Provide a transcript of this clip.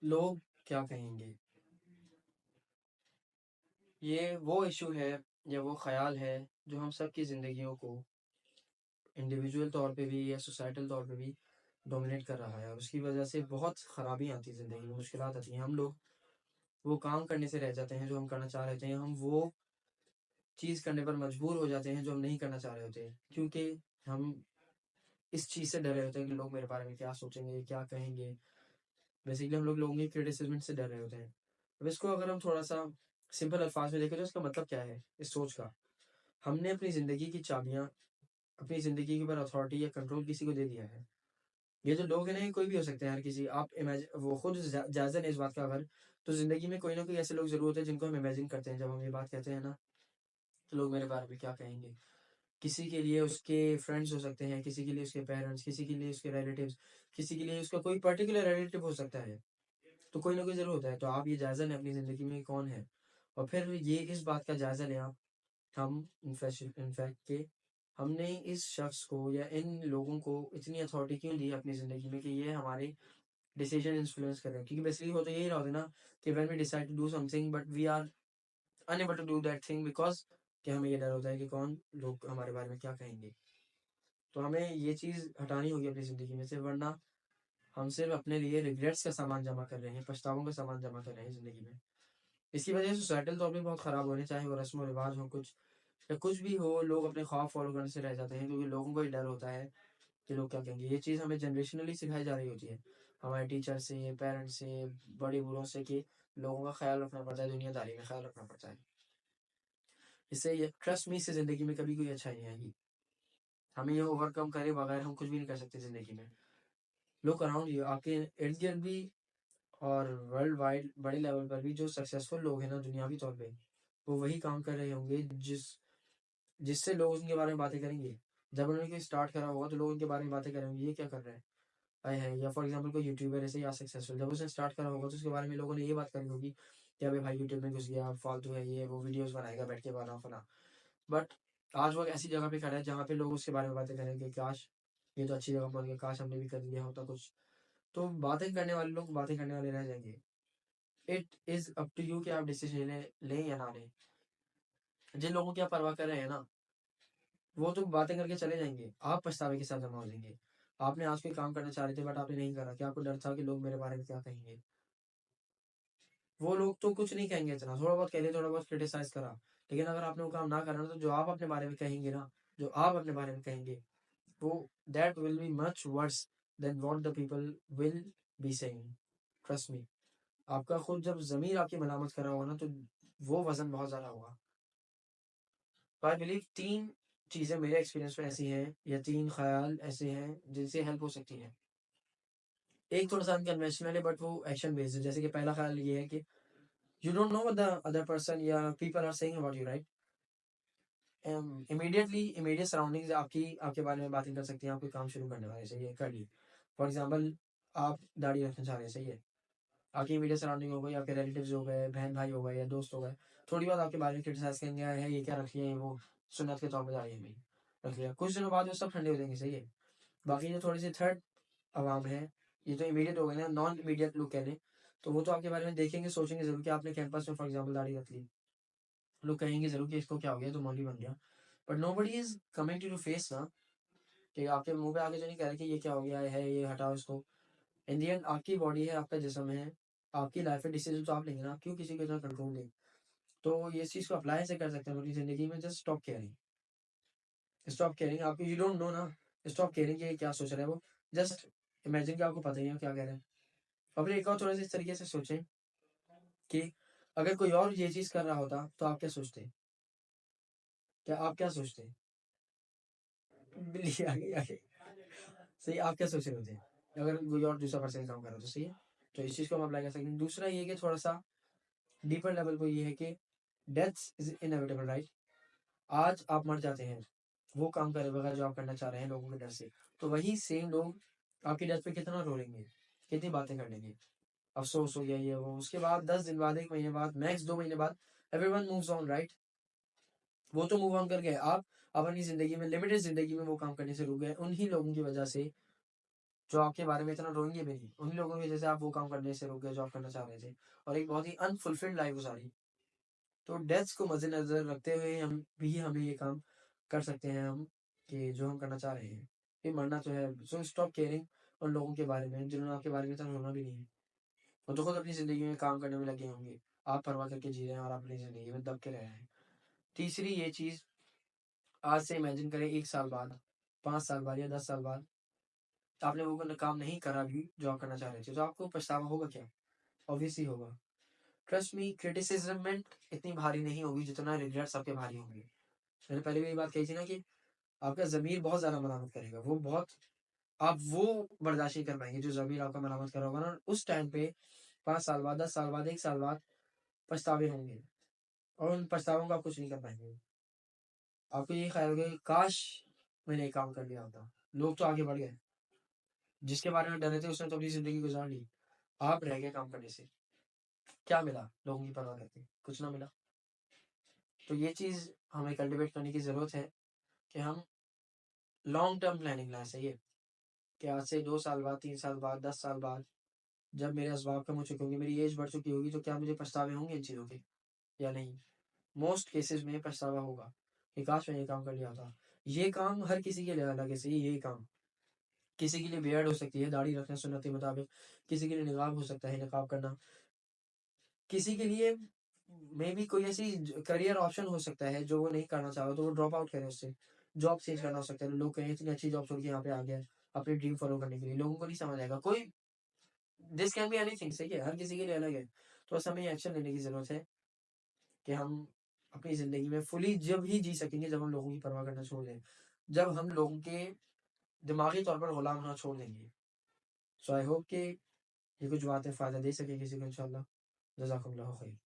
लोग क्या कहेंगे, ये वो इशू है या वो ख्याल है जो हम सब की ज़िंदगियों को इंडिविजुअल तौर पे भी या सोसाइटल तौर पे भी डोमिनेट कर रहा है, और उसकी वजह से बहुत ख़राबी आती है ज़िंदगी में, मुश्किलात आती हैं। हम लोग वो काम करने से रह जाते हैं जो हम करना चाह रहे होते हैं, हम वो चीज़ करने पर मजबूर हो जाते हैं जो हम नहीं करना चाह रहे होते हैं, क्योंकि हम इस चीज़ से डरे होते हैं कि लोग मेरे बारे में क्या सोचेंगे, क्या कहेंगे। बेसिकली हम लोग लोगों की क्रिटिसिज्म से डर रहे होते हैं। अब इसको अगर हम थोड़ा सा सिंपल अल्फाज में देखें तो इसका मतलब क्या है इस सोच का। हमने अपनी ज़िंदगी की चाबियाँ, अपनी ज़िंदगी के ऊपर अथॉरिटी या कंट्रोल किसी को दे दिया है। ये जो लोग हैं ना, ये कोई भी हो सकते हैं, हर किसी। आप इमेजिन, वो खुद जायज़ा लें इस बात का। अगर तो ज़िंदगी में कोई ना कोई ऐसे लोग ज़रूर होते हैं जिनको हम इमेजिन करते हैं जब हम ये बात कहते हैं ना, तो लोग मेरे बारे में क्या कहेंगे। किसी के लिए उसके फ्रेंड्स हो सकते हैं, किसी के लिए उसके पेरेंट्स, किसी के लिए उसके रिलेटिव्स, किसी के लिए उसका कोई पर्टिकुलर रिलेटिव हो सकता है। तो कोई ना कोई ज़रूर होता है। तो आप ये जायज़ा लें अपनी ज़िंदगी में कौन है, और फिर ये इस बात का जायज़ा लें आप। हम इनफैक्ट के हमने इस शख्स को या इन लोगों को इतनी अथॉरिटी क्यों दी अपनी ज़िंदगी में कि ये हमारे डिसीजन इन्फ्लुएंस कर रहे हैं। क्योंकि बेसिकली हो तो यही रहा होता है ना कि when we decide to do something but we are unable to do that thing because कि हमें ये डर होता है कि कौन लोग हमारे बारे में क्या कहेंगे। तो हमें ये चीज़ हटानी होगी अपनी ज़िंदगी में से, वरना हम सिर्फ अपने लिए रिग्रेट्स का सामान जमा कर रहे हैं, पछतावों का सामान जमा कर रहे हैं ज़िंदगी में। इसकी वजह से सोसाइटल तौर पे बहुत ख़राब हो रहे हैं, चाहे वो रस्म व रिवाज हो कुछ, या कुछ भी हो। लोग अपने ख्वाब फॉलो करने से रह जाते हैं क्योंकि लोगों को ये डर होता है कि लोग क्या कहेंगे। ये चीज़ हमें जनरेशनली सिखाई जा रही होती है, हमारे टीचर से, पेरेंट्स से, बड़े बूढ़ों से, कि लोगों का ख्याल रखना पड़ता है, दुनियादारी में ख्याल रखना पड़ता है। इससे ये ट्रस्ट मी से ज़िंदगी में कभी कोई अच्छाई नहीं आएगी। हमें ये ओवरकम करे बगैर हम कुछ भी नहीं कर सकते ज़िंदगी में। लुक अराउंड यू, आपके इर्द गिर्द भी और वर्ल्ड वाइड बड़े लेवल पर भी जो सक्सेसफुल लोग हैं ना दुनियावी तौर पे, वो वही काम कर रहे होंगे जिससे लोग उनके बारे में बातें करेंगे। जब उन्होंने कोई स्टार्ट करा होगा तो लोग उनके बारे में बातें करेंगे, ये क्या कर रहा है, आए है। या फॉर एग्जांपल कोई यूट्यूबर ऐसे या सक्सेसफुल, जब उसने स्टार्ट करा होगा तो उसके बारे में लोगों ने ये बात करी होगी कि अबे भाई यूट्यूब में घुस गया, फालतू है, ये वो वीडियोस बनाएगा बैठ के, बना फना। बट आज वो एक ऐसी जगह पे खड़ा है जहाँ पे लोग उसके बारे में बातें करेंगे, काश ये तो अच्छी जगह पहुंच गया, काश हमने भी कर लिया होता कुछ। तो बातें करने वाले लोग बातें करने वाले रह जाएंगे। It is up to you कि आप डिसीजन लें या ना लें। जिन लोगों की आप परवाह कर रहे हैं ना, वो तो बातें करके चले जाएंगे, आप पछतावे के साथ जमा हो जाएंगे। आपने आज कोई काम करना चाह रहे थे बट आपने नहीं करा, क्या आपको डर था कि लोग मेरे बारे में क्या कहेंगे। वो लोग तो कुछ नहीं कहेंगे, इतना थोड़ा बहुत कह दिया, थोड़ा बहुत क्रिटिसाइज करा, लेकिन अगर आपने वो काम ना करा ना, तो जो आप अपने बारे में कहेंगे ना, जो आप अपने बारे में कहेंगे, वो that will be much worse than what the people will be saying. Trust me. आपका खुद जब ज़मीर आपकी मलामत कर रहा होगा ना, तो वो वज़न बहुत ज़्यादा होगा। तो आई बिलीव 3 चीज़ें मेरे एक्सपीरियंस में ऐसी हैं, या 3 ख़्याल ऐसे हैं जिनसे हेल्प हो सकती है। एक थोड़ा-सा अनकन्वेंशनल है बट वो एक्शन बेस्ड है। जैसे कि पहला ख़्याल ये है कि you don't know what the other person या people are saying about you, right? Immediate surroundings आपके बारे में बातें कर सकती हैं, आप कोई काम शुरू करने वाले, सही है, कर ली। फॉर एग्ज़ाम्पल, आप दाढ़ी रखना चाह रहे हैं, सही है। आपकी इमीडिएट सराउंडिंग हो गई, आपके रिलेटिव्स हो गए, बहन-भाई हो गए या दोस्त हो गए, थोड़ी बहुत आपके बारे में क्रिटिसाइज़ करेंगे, "है ये क्या रख लिया है, वो सुन्नत के तौर पे दाढ़ी है मेरी, रख लिया।" कुछ दिनों बाद वो सब ठंडे हो जाएँगे, सही है। बाकी जो थोड़ी-सी थर्ड अवाम है, ये तो इमीडिएट हो गए ना, नॉन इमीडिएट लोग कह लें, तो वो तो आपके बारे में देखेंगे, सोचेंगे ज़रूर कि आपने कैंपस में फॉर एग्ज़ाम्पल दाढ़ी रख ली। लोग कहेंगे ज़रूर कि इसको क्या हो गया, ये तो मौलवी बन गया। But nobody is coming to your face ना, कि आपके मुँह पे आके तो नहीं कह रहे कि ये क्या हो गया है, ये हटाओ इसको। इन द एंड आपकी बॉडी है, आपका जिस्म है, आपकी लाइफ है, डिसीजन तो आप लेंगे ना, आप क्यों किसी को इतना कंट्रोल दें। तो ये इस चीज़ को अप्लाई ऐसे कर सकते हैं अपनी ज़िंदगी में, just stop caring. Stop caring, आपको यू डोंट नो ना, स्टॉप केयरिंग ये क्या सोच रहा है वो, जस्ट इमेजिन कि आपको पता ही है वो क्या कह रहे हैं। और फिर एक और थोड़ा-सा इस तरीके से सोचें कि अगर कोई और ये चीज़ कर रहा होता, तो आप क्या सोचते? क्या आप क्या सोचते? बिल्ली आ गई, आ गई। सही, आप क्या सोच रहे होते? अगर कोई और दूसरा पर्सन काम कर रहा हो तो, सही है? तो इस चीज़ को हम अप्लाई कर सकते हैं। दूसरा ये है कि थोड़ा-सा डीपर लेवल पे ये है कि डेथ इज़ इनेविटेबल, राइट? आज आप मर जाते हैं, वो काम करे बगैर जो आप करना चाह रहे हैं लोगों के डर से, तो वही सेम लोग आपकी डेथ पे कितना रोएँगे, कितनी बातें कर लेंगे, अफ़सोस हो गया ये वो। उसके बाद 10 दिन बाद, 1 महीने बाद, मैक्स 2 महीने बाद एवरीवन मूव्स ऑन, राइट? वो तो मूव ऑन कर गए, आप अपनी ज़िंदगी में, लिमिटेड ज़िंदगी में वो काम करने से रुक गए, उन्हीं लोगों की वजह से जो आपके बारे में इतना रोएँगे भी नहीं। उन्हीं लोगों की वजह से आप वो काम करने से रुक गए जो आप करना चाह रहे थे और एक बहुत ही अनफुलफिल्ड लाइफ़ गुज़ारी। तो डेथ्स को मद्देनज़र रखते हुए हमें ये काम कर सकते हैं हम कि जो हम करना चाह रहे हैं। कि मरना तो है, सो स्टॉप केयरिंग उन लोगों के बारे में जिन्होंने आपके बारे में इतना सोचा भी नहीं है। वो तो खुद अपनी ज़िंदगी में काम करने में लगे होंगे। आप परवाह करके जी रहे हैं और आप अपनी ज़िंदगी में दब के रह रहे हैं। तीसरी ये चीज़, आज से इमेजिन करें 1 साल बाद, 5 साल बाद या 10 साल बाद आपने वो वाला काम नहीं करा भी जो आप करना चाह रहे थे, तो आपको पछतावा होगा क्या? ऑब्वियसली होगा। ट्रस्ट मी, क्रिटिसिज़्मेंट इतनी भारी नहीं होगी जितना रिग्रेट्स आपके भारी होंगे। मैंने पहले भी ये बात कही थी ना कि आपका ज़मीर बहुत ज़्यादा मलामत करेगा। आप वो बर्दाश्त नहीं कर पाएँगे जो ज़मीर आपका मलामत कर रहा होगा ना, उस टाइम पे 5 साल बाद, 10 साल बाद, 1 साल बाद पछतावे होंगे और उन पछतावों का आप कुछ नहीं कर पाएँगे। आपको ये ख़्याल होगा कि काश मैंने ये काम कर लिया होता। लोग तो आगे बढ़ गए। जिसके बारे में डर रहे थे उसने तो अपनी ज़िंदगी गुज़ार ली। आप रह गए काम करने से। क्या मिला लोगों की परवाह करके? कुछ ना मिला। तो ये चीज़ हमें कल्टीवेट करने की ज़रूरत है कि हम लॉन्ग टर्म प्लानिंग लाएँ, सही है? कि आज से 2 साल बाद, 3 साल बाद, 10 साल बाद जब मेरे असबाब कम हो चुके होंगे, मेरी एज बढ़ चुकी होगी, तो क्या मुझे पछतावे होंगे इन चीज़ों के या नहीं? मोस्ट केसेज़ में पछतावा होगा कि काश मैंने ये काम कर लिया होता। ये काम हर किसी के लिए अलग है, सही है? यही काम। किसी के लिए बियर्ड हो सकती है, दाढ़ी रखना सुन्नत के मुताबिक, किसी के लिए निकाब हो सकता है, निकाब करना। किसी के लिए मेबी कोई ऐसी करियर ऑप्शन हो सकता है जो वो नहीं करना चाह रहा, तो वो ड्रॉप आउट करे उससे। जॉब चेंज करना हो सकता है। लोग कहें इतनी अच्छी जॉब छोड़ के यहाँ पे आ गया है, अपनी ड्रीम फॉलो करने के लिए। लोगों को नहीं समझ आएगा। कोई दिस कैन बी एनीथिंग, सही है? हर किसी के लिए अलग है। तो बस हमें ये एक्शन लेने की ज़रूरत है कि हम अपनी ज़िंदगी में फुली जब ही जी सकेंगे जब हम लोगों की परवाह करना छोड़ दें। जब हम लोगों के दिमागी तौर पर गुलाम होना छोड़ देंगे। सो आई होप कि ये कुछ बातें फ़ायदा दे सकें किसी को इंशाअल्लाह। जज़ाकल्लाहु खैर।